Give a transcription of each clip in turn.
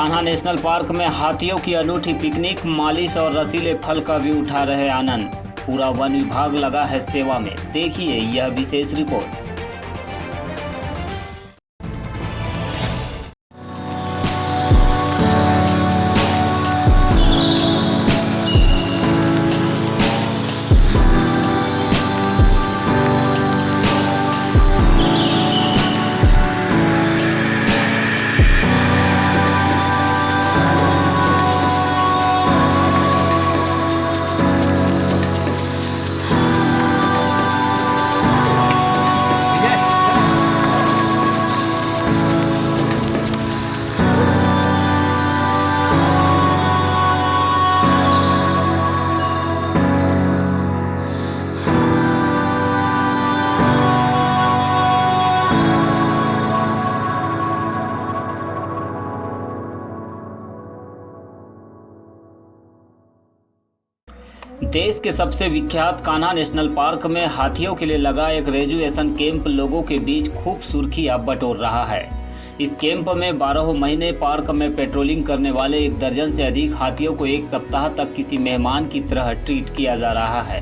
Kanha national park में हाथियों की अनूठी पिकनिक, मालिश और रसीले फल का भी उठा रहे आनंद। पूरा वन विभाग लगा है सेवा में। देखिए यह विशेष रिपोर्ट। देश के सबसे विख्यात कान्हा नेशनल पार्क में हाथियों के लिए लगा एक रेजुएशन कैंप लोगों के बीच खूब सुर्खियां बटोर रहा है। इस कैंप में 12 महीने पार्क में पेट्रोलिंग करने वाले 1 दर्जन से अधिक हाथियों को 1 सप्ताह तक किसी मेहमान की तरह ट्रीट किया जा रहा है।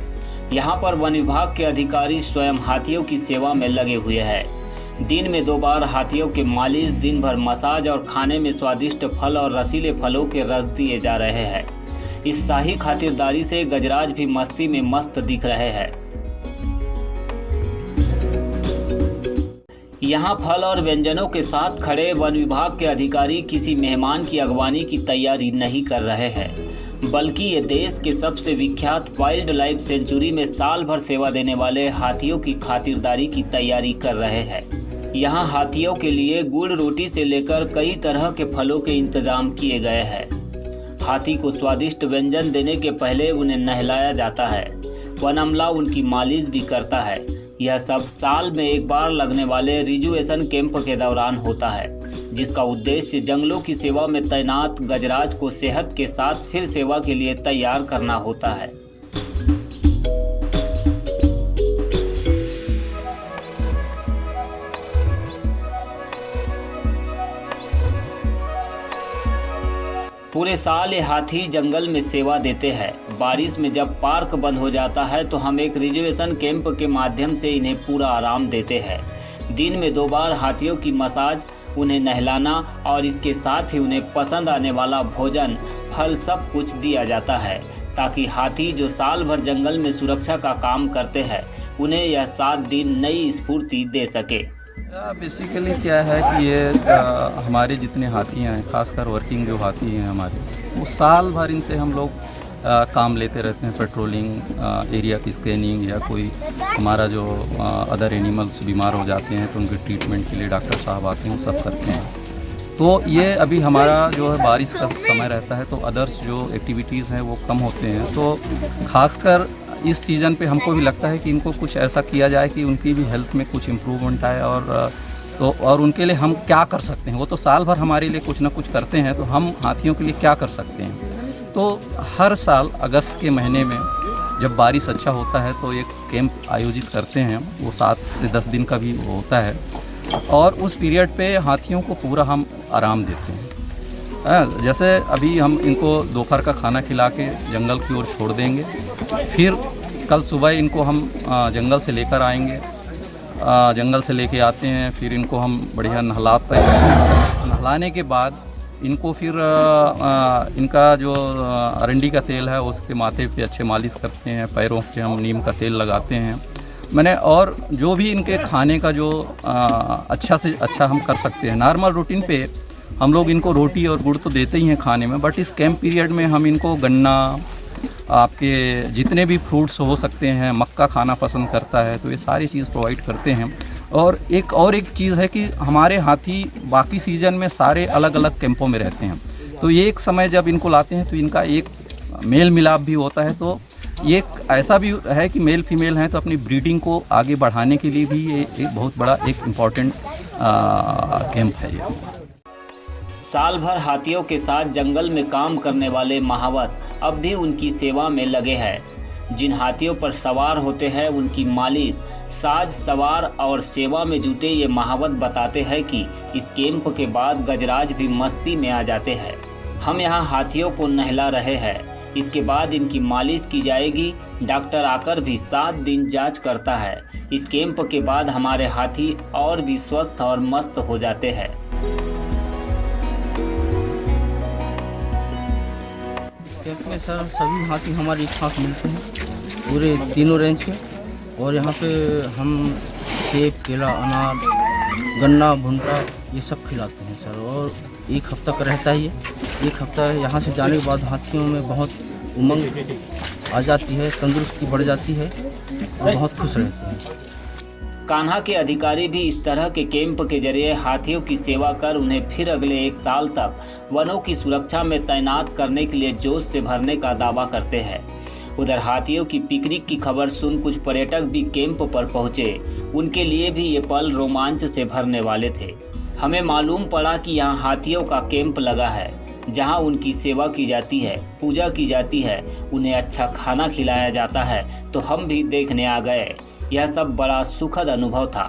यहाँ पर वन विभाग के अधिकारी स्वयं हाथियों की सेवा में लगे हुए हैं। दिन में 2 बार हाथियों के मालिश, दिन भर मसाज और खाने में स्वादिष्ट फल और रसीले फलों के रस दिए जा रहे हैं। इस शाही खातिरदारी से गजराज भी मस्ती में मस्त दिख रहे हैं। यहाँ फल और व्यंजनों के साथ खड़े वन विभाग के अधिकारी किसी मेहमान की अगवानी की तैयारी नहीं कर रहे हैं, बल्कि ये देश के सबसे विख्यात वाइल्ड लाइफ सेंचुरी में साल भर सेवा देने वाले हाथियों की खातिरदारी की तैयारी कर रहे हैं। यहाँ हाथियों के लिए गुड़ रोटी से लेकर कई तरह के फलों के इंतजाम किए गए हैं। हाथी को स्वादिष्ट व्यंजन देने के पहले उन्हें नहलाया जाता है। वन अमला उनकी मालिश भी करता है। यह सब साल में 1 बार लगने वाले रिजुएशन कैंप के दौरान होता है, जिसका उद्देश्य जंगलों की सेवा में तैनात गजराज को सेहत के साथ फिर सेवा के लिए तैयार करना होता है। पूरे साल ये हाथी जंगल में सेवा देते हैं। बारिश में जब पार्क बंद हो जाता है तो हम एक रिजर्वेशन कैंप के माध्यम से इन्हें पूरा आराम देते हैं। दिन में 2 बार हाथियों की मसाज, उन्हें नहलाना और इसके साथ ही उन्हें पसंद आने वाला भोजन, फल सब कुछ दिया जाता है, ताकि हाथी जो साल भर जंगल में सुरक्षा का काम करते हैं, उन्हें यह 7 दिन नई स्फूर्ति दे सके। बेसिकली क्या है कि ये हमारे जितने हाथी हैं, खासकर वर्किंग जो हाथी हैं हमारे, वो साल भर इनसे हम लोग काम लेते रहते हैं। पेट्रोलिंग, एरिया की स्कैनिंग, या कोई हमारा जो अदर एनिमल्स बीमार हो जाते हैं तो उनके ट्रीटमेंट के लिए डॉक्टर साहब आते हैं, सब करते हैं। तो ये अभी हमारा जो है बारिश का समय रहता है तो अदर्स जो एक्टिविटीज़ हैं वो कम होते हैं। तो खासकर इस सीज़न पे हमको भी लगता है कि इनको कुछ ऐसा किया जाए कि उनकी भी हेल्थ में कुछ इम्प्रूवमेंट आए, और उनके लिए हम क्या कर सकते हैं। वो तो साल भर हमारे लिए कुछ ना कुछ करते हैं, तो हम हाथियों के लिए क्या कर सकते हैं। तो हर साल अगस्त के महीने में जब बारिश अच्छा होता है तो एक कैंप आयोजित करते हैं। वो 7 से 10 दिन का भी होता है, और उस पीरियड पे हाथियों को पूरा हम आराम देते हैं। जैसे अभी हम इनको दोपहर का खाना खिला के जंगल की ओर छोड़ देंगे, फिर कल सुबह इनको हम जंगल से लेकर आएंगे। जंगल से लेके आते हैं, फिर इनको हम बढ़िया नहलाते हैं। नहलाने के बाद इनको फिर इनका जो अरंडी का तेल है उसके माथे पे अच्छे मालिश करते हैं, पैरों पे हम नीम का तेल लगाते हैं। और जो भी इनके खाने का जो अच्छा से अच्छा हम कर सकते हैं। नॉर्मल रूटीन पे हम लोग इनको रोटी और गुड़ तो देते ही हैं खाने में, बट इस कैंप पीरियड में हम इनको गन्ना, आपके जितने भी फ्रूट्स हो सकते हैं, मक्का खाना पसंद करता है, तो ये सारी चीज़ प्रोवाइड करते हैं। और एक चीज़ है कि हमारे हाथी बाकी सीज़न में सारे अलग अलग कैंपों में रहते हैं, तो ये एक समय जब इनको लाते हैं तो इनका एक मेल मिलाप भी होता है। तो ये ऐसा भी है कि मेल फीमेल हैं तो अपनी ब्रीडिंग को आगे बढ़ाने के लिए भी ये एक बहुत बड़ा एक इम्पॉर्टेंट कैंप है ये। साल भर हाथियों के साथ जंगल में काम करने वाले महावत अब भी उनकी सेवा में लगे हैं। जिन हाथियों पर सवार होते हैं उनकी मालिश, साज सवार और सेवा में जुटे ये महावत बताते हैं कि इस कैंप के बाद गजराज भी मस्ती में आ जाते हैं। हम यहाँ हाथियों को नहला रहे हैं, इसके बाद इनकी मालिश की जाएगी। डॉक्टर आकर भी 7 दिन जांच करता है। इस कैंप के बाद हमारे हाथी और भी स्वस्थ और मस्त हो जाते हैं। कैंप में सर सभी हाथी हमारी एक साथ मिलते हैं, पूरे तीनों रेंज के। और यहाँ पे हम सेब, केला, अनार, गन्ना, भुट्टा ये सब खिलाते हैं सर। और 1 हफ्ता का रहता ही है। 1 हफ्ता यहाँ से जाने के बाद हाथियों में बहुत उमंग आ जाती है, तंदुरुस्ती बढ़ जाती है और बहुत खुश रहते हैं। कान्हा के अधिकारी भी इस तरह के कैंप के जरिए हाथियों की सेवा कर उन्हें फिर अगले 1 साल तक वनों की सुरक्षा में तैनात करने के लिए जोश से भरने का दावा करते हैं। उधर हाथियों की पिकनिक की खबर सुन कुछ पर्यटक भी कैंप पर पहुंचे। उनके लिए भी ये पल रोमांच से भरने वाले थे। हमें मालूम पड़ा कि यहाँ हाथियों का कैंप लगा है, जहाँ उनकी सेवा की जाती है, पूजा की जाती है, उन्हें अच्छा खाना खिलाया जाता है। तो हम भी देखने आ गए। यह सब बड़ा सुखद अनुभव था।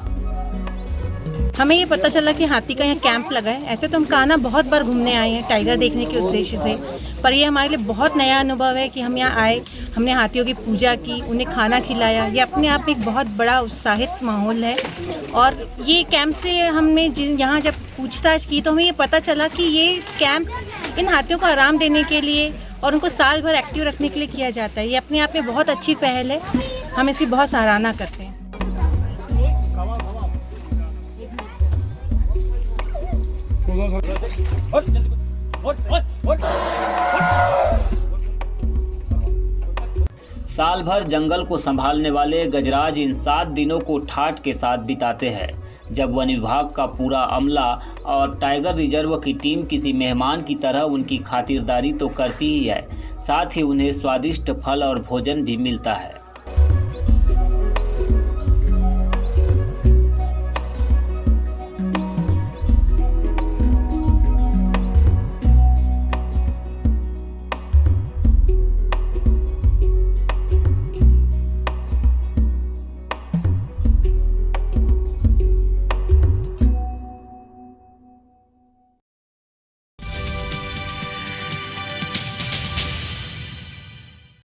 हमें ये पता चला कि हाथी का यहाँ कैंप लगा है। ऐसे तो हम कान्हा बहुत बार घूमने आए हैं टाइगर देखने के उद्देश्य से, पर ये हमारे लिए बहुत नया अनुभव है कि हम यहाँ आए, हमने हाथियों की पूजा की, उन्हें खाना खिलाया। ये अपने आप में एक बहुत बड़ा उत्साहित माहौल है। और ये कैंप से हमने यहाँ जब पूछताछ की तो हमें ये पता चला कि ये कैंप इन हाथियों को आराम देने के लिए और उनको साल भर एक्टिव रखने के लिए किया जाता है। ये अपने आप में बहुत अच्छी पहल है, हम इसकी बहुत सराहना करते हैं। साल भर जंगल को संभालने वाले गजराज इन 7 दिनों को ठाठ के साथ बिताते हैं। जब वन विभाग का पूरा अमला और टाइगर रिजर्व की टीम किसी मेहमान की तरह उनकी खातिरदारी तो करती ही है, साथ ही उन्हें स्वादिष्ट फल और भोजन भी मिलता है।